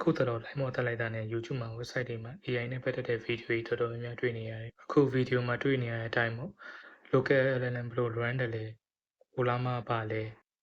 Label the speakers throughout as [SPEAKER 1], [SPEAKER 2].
[SPEAKER 1] အခုတော်လိုင်းမော်တက်လိုက်တာနဲ့ YouTube မှာ website တွေမှာ AI နဲ့ပတ်သက်တဲ့ video တွေတော်တော်များများတွေ့နေရတယ်။အခု video မှာတွေ့နေရတဲ့အတိုင်းပေါ့ local LLM ဘယ်လို run တယ်လဲ Ollama ပါလဲ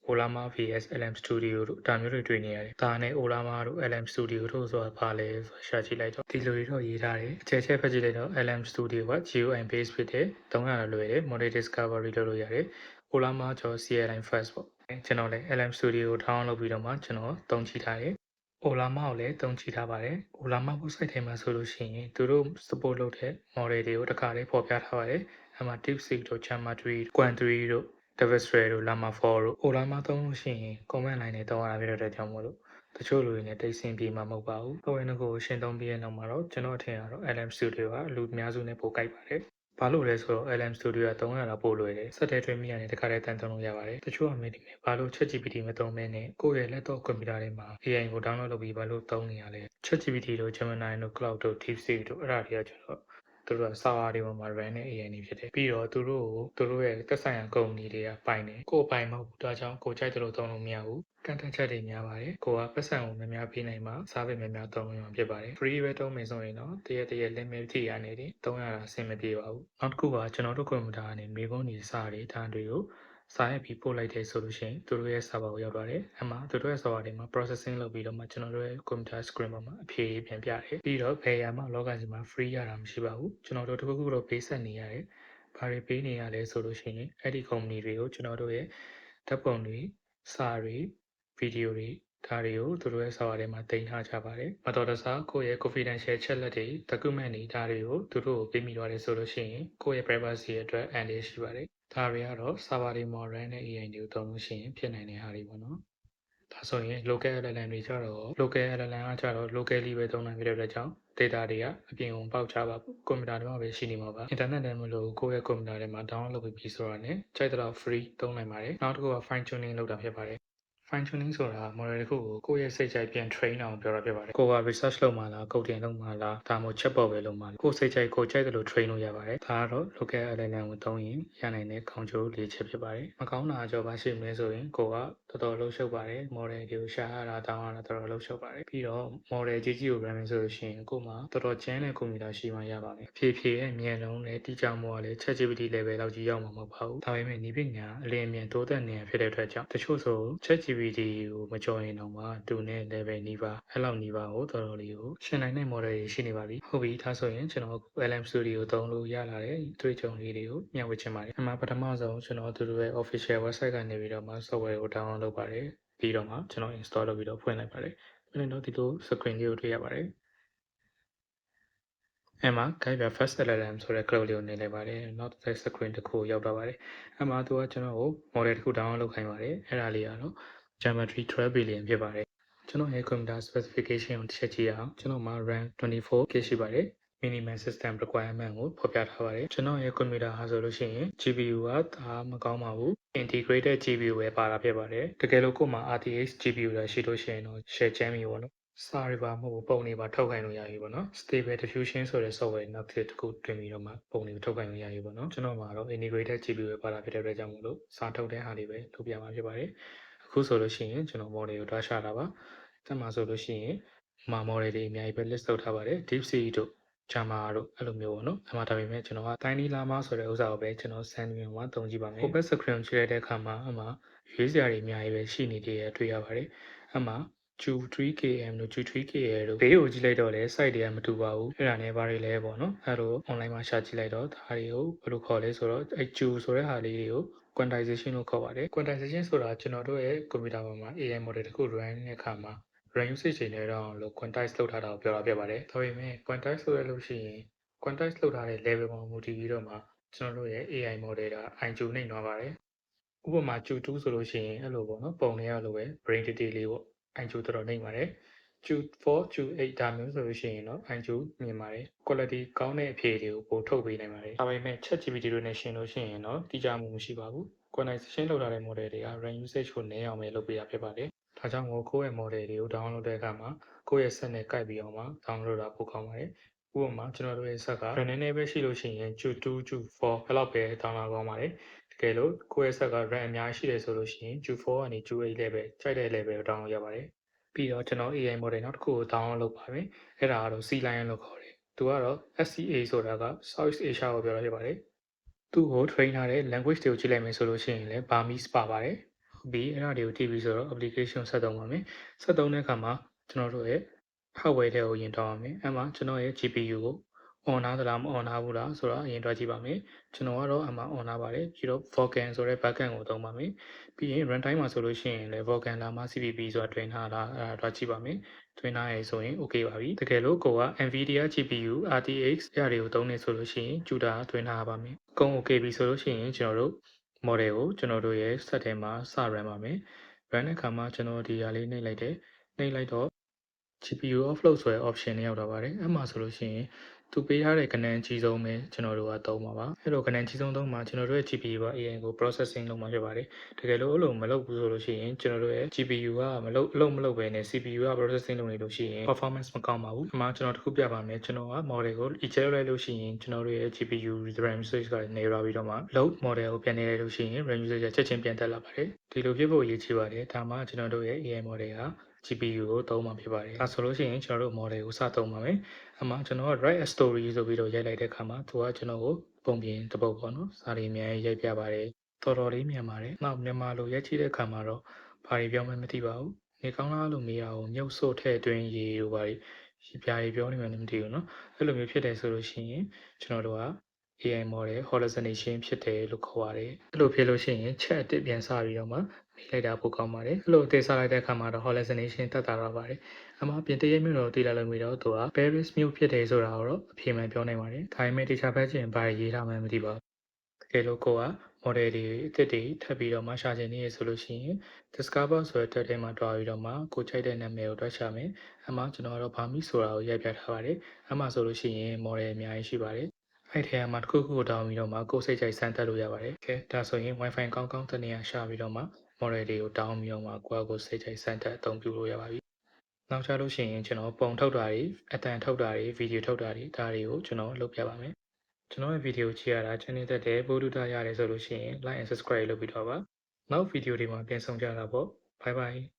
[SPEAKER 1] Ollama vs LM Studio တို့ဒါမျိုးတွေတွေ့နေရတယ်။ဒါနဲ့ Ollama တို့ LM Studio တို့ဆိုတာပါလဲဆိုတာရှာကြည့်လိုက်တော့ဒီလိုတွေတော့ရေးထားတယ်။အချက်ချက်ဖတ်ကြည့်လိုက်တော့ LM Studio က GUI base ဖြစ်တယ်။သုံးရတာလွယ်တယ်။ model discovery လုပ်လို့ရတယ်။ Ollama ကျော် CLI first ပေါ့။ကျွန်တော်လည်း LM Studio ကို download လုပ်ပြီးတော့မှကျွန်တော်သုံးကြည့်ထားတယ်။ Ollama ကိုလည်းသုံးကြည့်ထားပါတယ်။ Ollama website ထဲမှာဆိုလို့ရှိရင်သူတို့ support လုပ်တဲ့ model တွေကိုတစ်ခါလေးဖော်ပြထားပါတယ်။အဲ့မှာ DeepSeek တို့ Llama 3, Quant 3 တို့ Devistral တို့ Llama 4တို့ Ollama သုံးလို့ရှိရင် comment line နဲ့သုံးရတာဖြစ်တဲ့အတွက်ကြောင့်မို့လို့တချို့လူတွေနဲ့တိတ်ဆင်ပြေမှာမဟုတ်ပါဘူး။ကိုယ့်ရဲ့ကိုရှင်းသုံးပြီးတဲ့နောက်မှာတော့ကျွန်တော်အထင်ကတော့ LM Studio ကလူအများစုနဲ့ပိုကိုက်ပါတယ်။ဘာလို့လဲဆိုတော့ LM Studio ကသုံးရတာပိုလွယ်တယ်။စက်ထဲထွင်းမိရတယ်တခါတည်းတန်သုံးလို့ရပါတယ်။တချို့ကမေးတယ်ဘာလို့ ChatGPT မသုံးဘဲနဲ့ကိုယ့်ရဲ့ laptop ကွန်ပျူတာထဲမှာ AI ကို download လုပ်ပြီးဘာလို့သုံးနေရလဲ။ ChatGPT တို့ Gemini တို့ Cloud တို့ DeepSeek တို့အဲ့ဒါတွေကကျတော့သူတို့က server တွေပေါ်မှာ run တဲ့ AI တွေဖြစ်တယ်။ပြီးတော့သူတို့ကိုသူတို့ရဲ့သက်ဆိုင်ရာကုမ္ပဏီတွေကပိုင်တယ်။ကိုယ်ပိုင်မဟုတ်ဘူး။ဒါကြောင့်ကိုကြိုက်တယ်လို့သုံးလို့မရဘူး။ကန့်သတ်ချက်တွေများပါတယ်။ကိုကပတ်စံကိုများများပေးနိုင်မှာစားပေများများသုံးလို့ရမှာဖြစ်ပါတယ်။ free ပဲသုံးမယ်ဆိုရင်တော့တရက် limit ထိရနေတယ်။သုံးရတာအဆင်မပြေပါဘူး။နောက်တစ်ခုကကျွန်တော်တို့ကွန်ပျူတာကနေမေးခွန်းတွေစာတွေဒါတွေကိုစာရိုက်ပြီးပို့လိုက်တယ်ဆိုလို့ရှိရင်သူတို့ရဲ့ server ကိုရောက်သွားတယ်။အဲ့မှာသူတို့ရဲ့ server တွေမှာ processing လုပ်ပြီးတော့မှကျွန်တော်တို့ရဲ့ computer screen ပေါ်မှာအဖြေပြန်ပြတယ်။ပြီးတော့ဘယ်ရာမှလောကကြီးမှာ free ရတာမရှိပါဘူး။ကျွန်တော်တို့တစ်ခုခုတော့ပေးဆက်နေရတယ်။ဘာတွေပေးနေရလဲဆိုလို့ရှိရင်အဲ့ဒီ company တွေကိုကျွန်တော်တို့ရဲ့ဓာတ်ပုံတွေစာတွေဗီဒီယိုတွေဒါတွေကိုသူတို့ရဲ့ server ထဲမှာတင်ထားကြပါတယ်။မတော်တဆကိုယ့်ရဲ့ confidential ချက်လက်တွေ document တွေဒါတွေကိုသူတို့ကိုပေးမိသွားတယ်ဆိုလို့ရှိရင်ကိုယ့်ရဲ့ privacy အတွက်အန္တရာယ်ရှိပါတယ်။ဒါတွေကတော့ server တွေမှာ run တဲ့ AI တွေကိုသုံးလို့ရှိရင်ဖြစ်နိုင်တဲ့ဟာတွေပေါ့နော်။ဒါဆိုရင် local LLM တွေကြတော့ local LLM ကကြတော့ locally ပဲသုံးနိုင်ဖြစ်တဲ့အတွက်ကြောင့် data တွေကအပြင်ကိုပေါက်ချပါဘူးကွန်ပျူတာထဲမှာပဲရှိနေမှာပါ internet နဲ့မလို့ကိုယ့်ရဲ့ကွန်ပျူတာထဲမှာ download လုပ်ပြီးဆိုတာနဲ့ကြိုက်တဲ့လောက် free သုံးနိုင်ပါတယ်နောက်တစ်ခုက fine tuning လုပ်တာဖြစ်ပါတယ် fine tuning ဆိုတာ model တစ်ခုကိုကိုယ့်ရဲ့စိတ်ကြိုက်ပြန် train အောင်ပြောတာဖြစ်ပါတယ်ကိုက research လုပ်မှလားကုတ်တင်လုပ်မှလားဒါမှမဟုတ် chatbot ပဲလုပ်မှလားကိုယ်စိတ်ကြိုက်ကိုကြိုက်တယ်လို့ train လို့ရပါတယ်ဒါကတော့ local LLM ကိုသုံးရင်ရနိုင်တဲ့ကောင်းကျိုး၄ချက်ဖြစ်ပါတယ်မကောင်းတာကြောပါရှိမလဲဆိုရင်ကိုကတော်တော်လှုပ်ရှုပ်ပါတယ် model တွေကိုရှာရတာတောင်းရတာတော်တော်လှုပ်ရှုပ်ပါတယ်ပြီးတော့ model ကြီးကို run မယ်ဆိုလို့ရှိရင်ကို့မှာတော်တော်ကျန်းတဲ့ကွန်ပျူတာရှိမှရပါမယ်အဖြေဖြေရဲ့မြန်လုံးနဲ့တိကျမှုကလည်း ChatGPT level လောက်ကြီးရောက်မှာမဟုတ်ပါဘူးဒါပေမဲ့နည်းပညာအလင်းအမြန်တိုးတက်နေဖြစ်တဲ့အတွက်ကြောင့်တချို့ဆို ChatGPT ကိုမကြော်ရင်တော့မှတူနဲ့ level နီးပါးအဲ့လောက်နီးပါးကိုတော်တော်လေးကိုရှင်းနိုင်တဲ့ model တွေရှိနေပါပြီဟုတ်ပြီဒါဆိုရင်ကျွန်တော် LM Studio သုံးလို့ရလာတဲ့တွေ့ကြုံလေးတွေကိုမျှဝေချင်ပါတယ်အမှပထမဆုံးကျွန်တော်တို့ရဲ့ official website ကနေပြီးတော့မှ software ကို download လုပ်ပါတယ်ပြီးတော့မှကျွန်တော် install လုပ်ပြီးတော့ဖွင့်လိုက်ပါတယ်ဖွင့်လိုက်တော့ဒီလို screen လေးကိုတွေ့ရပါတယ်အဲ့မှာ guide by first LLM ဆိုတဲ့ cloud လေးကိုနေလိုက်ပါတယ်နောက်တစ် screen တစ်ခုရောက်တော့ပါတယ်အဲ့မှာသူကကျွန်တော်ကို model တစ်ခု download လုပ်ခိုင်းပါတယ်အဲ့ဒါလေးကတော့ geometry 12 billion ဖြစ်ပါတယ်ကျွန်တော်ရဲ့ computer specification ကိုတစ်ချက်ကြည့်ရအောင်ကျွန်တော်မှာ RAM 24GB ရှိပါတယ် minimum system requirement ကိုဖော်ပြထားပါတယ်ကျွန်တော်ရဲ့ computer ဟာဆိုလို့ရှိရင် GPU ကဒါမကောင်းပါဘူး integrated GPU ပဲပါတာဖြစ်ပါတယ်တကယ်လို့ကိုယ်မှာ RTX GPU ရရှိလို့ရှိရင်တော့ share ချမ်းပြီပေါ့နော်စာတွေပါမဟုတ်ပုံတွေပါထုတ်ခိုင်းလို့ရပြီပေါ့နော် stable diffusion ဆိုတဲ့ software နောက်တစ်ခုတွင်ပြီးတော့မှပုံတွေထုတ်ခိုင်းလို့ရပြီပေါ့နော်ကျွန်တော်မှာတော့ integrated GPU ပဲပါတာဖြစ်တဲ့အတွက်ကြောင့်မို့လို့စာထုတ်တဲ့ဟာတွေပဲလုပ်ပြမှာဖြစ်ပါတယ်အခုဆိုလို့ရှိရင်ကျွန်တော် model ကိုတွားချတာပါတက်မှာဆိုလို့ရှိရင်မှာ model တွေအများကြီးပဲ list လုပ်ထားပါတယ် DeepSeek တို့ Llama တို့အဲ့လိုမျိုးပေါ့နော်အမှဒါပေမဲ့ကျွန်တော်က Tiny Llama ဆိုတဲ့ဥစ္စာကိုပဲကျွန်တော် send ပြီးမှသုံးကြည့်ပါမယ် Open screen ကြည့်လိုက်တဲ့အခါမှာအမှရွေးစရာတွေအများကြီးပဲရှိနေသေးတယ်တွေ့ရပါတယ်အမှ Q3KM တို့ Q3KL တို့ဘေးကိုကြည့်လိုက်တော့လည်း site တွေကမတူပါဘူးအဲ့ဒါနဲ့ဘာတွေလဲပေါ့နော်အဲ့လို online မှာရှာကြည့်လိုက်တော့ဒါတွေကိုဘယ်လိုခေါ်လဲဆိုတော့အဲ့ Q ဆိုတဲ့ဟာလေးတွေကို quantization လို့ခေါ်ပါတယ် quantization ဆိုတာကျွန်တော်တို့ရဲ့ computer ပေါ်မှာ AI model တစ်ခု run တဲ့အခါမှာ RAM usage တွေနဲ့တော့လို့ quantize လုပ်ထားတာကိုပြောတာဖြစ်ပါတယ်ဒါပေမဲ့ quantize ဆိုရလို့ရှိရင် quantize လုပ်ထားတဲ့ level ပေါ်မှာမူတည်ပြီးတော့မှကျွန်တော်တို့ရဲ့ AI model က IQ နှိမ့်သွားပါတယ်ဥပမာ Q2 ဆိုလို့ရှိရင်အဲ့လိုပေါ့နော်ပုံတွေကလိုပဲ brain detail လေးပေါ့ IQ တော်တော်နှိမ့်ပါတယ် Q4 Q8 ဒါမျိုးဆိုလို့ရှိရင်တော့ IQ မြင်ပါတယ် quality ကောင်းတဲ့အဖြေတွေကိုပို့ထုတ်ပေးနိုင်ပါတယ်ဒါပေမဲ့ ChatGPT တို့နဲ့ရှင်းလို့ရှိရင်တော့တိကျမှုမရှိပါဘူး quantization လုပ်ထားတဲ့ model တွေက RAM usage ကိုနည်းအောင်ပဲလုပ်ပေးရဖြစ်ပါတယ်ဒါကြောင့်မို့ကိုယ့်ရဲ့ model တွေကို download လုပ်တဲ့အခါမှာကိုယ့်ရဲ့ set နဲ့ကိုက်ပြီးအောင်မှ download တာပိုကောင်းပါတယ်ဥပမာကျွန်တော်တို့ရဲ့ set က RAM နည်းနည်းပဲရှိလို့ရှိရင် Q2 Q4 အဲ့လောက်ပဲ download ကောင်းပါတယ်တကယ်လို့ကိုယ့်ရဲ့ set က RAM အများကြီးရှိတယ်ဆိုလို့ရှိရင် Q4 ကနေ Q8 level ကြိုက်တဲ့ level ကို download ရပါတယ် ပြီးတော့ကျွန်တော် AI model နောက်တစ်ခုကို download လုပ်ပါမယ်အဲ့ဒါကတော့ C Lion လို့ခေါ်တယ်သူကတော့ SCA ဆိုတာက Southeast Asia ကိုပြောတာဖြစ်ပါတယ်သူ့ကို train ထားတဲ့ language တွေကိုကြည့်လိုက်မယ်ဆိုလို့ရှိရင်လည်း Burmese ပါပါတယ်ဟုတ်ပြီအဲ့ဒါတွေကိုကြည့်ပြီးဆိုတော့ application ဆက်သုံးပါမယ်ဆက်သုံးတဲ့အခါမှာကျွန်တော်တို့ရဲ့ hardware တွေကိုရင်တောင်းရမယ်အဲ့မှာကျွန်တော်ရဲ့ GPU ကို on ထားသလားမ on ထားဘူးလားဆိုတာအရင်တွက်ကြည့်ပါမယ်ကျွန်တော်ကတော့အမှ on ထားပါတယ်ပြီးတော့ Vulkan ဆိုတဲ့ backend ကိုသုံးပါမယ်ပြီးရင် runtime မှာဆိုလို့ရှိရင်လည်း Vulkan လာမှ CPP ဆိုတာတွင်ထားလားအဲ့ဒါတွက်ကြည့်ပါမယ်တွင်ထားရဆိုရင် okay ပါပြီတကယ်လို့ကိုက Nvidia GPU RTX အဲ့ဒါတွေကိုသုံးနေဆိုလို့ရှိရင် CUDA တွင်ထားပါမယ်အကုန် okay ပြီဆိုလို့ရှိရင်ကျွန်တော်တို့ model ကိုကျွန်တော်တို့ရဲ့ set ထဲမှာစ run ပါမယ် run တဲ့အခါမှာကျွန်တော်ဒီဟာလေးနှိပ်လိုက်တယ်နှိပ်လိုက်တော့ GPU offload ဆိုတဲ့ option နဲ့ရောက်တော့ပါတယ်အဲ့မှာဆိုလို့ရှိရင်သူပေးထားတဲ့ကဏ္ဍအကြီးဆုံးပဲကျွန်တော်တို့ကသုံးပါပါအဲ့လိုကဏ္ဍအကြီးဆုံးသုံးမှာကျွန်တော်တို့ရဲ့ GPU က AI ကို processing လုပ်မှာဖြစ်ပါတယ်တကယ်လို့အဲ့လိုမလုပ်ဘူးဆိုလို့ရှိရင်ကျွန်တော်တို့ရဲ့ GPU ကမလုပ်ဘဲနဲ့ CPU က processing လုပ်နေလို့ရှိရင် performance မကောင်းပါဘူးအမှကျွန်တော်တခုပြပါမယ်ကျွန်တော်က model ကို eject လိုက်လို့ရှိရင်ကျွန်တော်တို့ရဲ့ GPU RAM usage ကနေရာပြီးတော့မှ load model ကိုပြန်နေလိုက်လို့ရှိရင် RAM usage ချက်ချင်းပြန်တက်လာပါတယ်ဒီလိုဖြစ်ဖို့အရေးကြီးပါတယ်ဒါမှကျွန်တော်တို့ရဲ့ AI model ကGPU ကိုသုံးမှာဖြစ်ပါတယ်။ဒါဆိုလို့ရှိရင်ကျွန်တော်တို့ model ကိုစသုံးပါမယ်။အမှကျွန်တော်က write a story ဆိုပြီးတော့ရိုက်လိုက်တဲ့အခါမှာသူကကျွန်တော်ကိုပုံပြင်တစ်ပုဒ်ပေါ့နော်။စာရီအများကြီးရိုက်ပြပါတယ်။တော်တော်လေးမြန်ပါတယ်။နောက်မြန်မာလိုရိုက်ကြည့်တဲ့အခါမှာတော့ဘာတွေပြောမှမသိပါဘူး။နေကောင်းလားလို့မေးတာကိုမြုပ်ဆို့ထဲ့တွင်းရေတို့ဘာတွေပြားတွေပြောနေမှလည်းမသိဘူးနော်။အဲ့လိုမျိုးဖြစ်တယ်ဆိုလို့ရှိရင်ကျွန်တော်တို့ကAI model hallucination ဖြစ်တယ်လို့ခေါ်ပါတယ်။အဲ့လိုဖြစ်လို့ရှိရင် chat အသစ်ပြန်စပြီးတော့မှမေးလိုက်တာပိုကောင်းပါတယ်။အဲ့လိုအသေးစားလိုက်တဲ့အခါမှာတော့ hallucination တက်တာတော့ပါတယ်။အမှပြင်တရက်မြို့တော်တည်လာလို့မိတော့သူက Paris မြို့ဖြစ်တယ်ဆိုတာကိုတော့အဖြေမှန်ပြောနိုင်ပါတယ်။ဒါပေမဲ့တခြားဘက်ကျင်ဘာရေးထားမှန်းမသိပါဘူး။တကယ်လို့ကိုက model တွေအသစ်တွေထပ်ပြီးတော့မှရှာချင်နေရဆိုလို့ရှိရင် discover ဆိုတဲ့ tab ထဲမှာတွားပြီးတော့မှကိုကြိုက်တဲ့နာမည်ကိုတွက်ချမယ်။အမှကျွန်တော်ကတော့ Burmese ဆိုတာကိုရိုက်ပြထားပါတယ်။အမှဆိုလို့ရှိရင် model အများကြီးရှိပါတယ်။အဲ့ထဲမှာတစ်ခုခုကိုတောင်းပြီးတော့မှကိုယ်စိတ်ကြိုက်စမ်းသပ်လို့ရပါတယ်။ Okay ဒါဆိုရင် Wi-Fi ကောင်းကောင်းတနေရာရှာပြီးတော့မှ model တွေကိုတောင်းပြီးတော့မှကိုယ့်အကိုစိတ်ကြိုက်စမ်းသပ်အသုံးပြုလို့ရပါပြီ။နောက်ကြလို့ရှိရင်ကျွန်တော်ပုံထုတ်တာတွေအတန်ထုတ်တာတွေဗီဒီယိုထုတ်တာတွေဒါတွေကိုကျွန်တော်လုပ်ပြပါမယ်။ကျွန်တော်ရဲ့ဗီဒီယိုကြည့်ရတာချန်နယ်တက်တဲ့ဗိုလ်ဒူတာရတယ်ဆိုလို့ရှိရင် like and subscribe လုပ်ပြီးတော့ပါ။နောက်ဗီဒီယိုတွေမှာပြန်ဆောင်ကြတာပေါ့။ Bye bye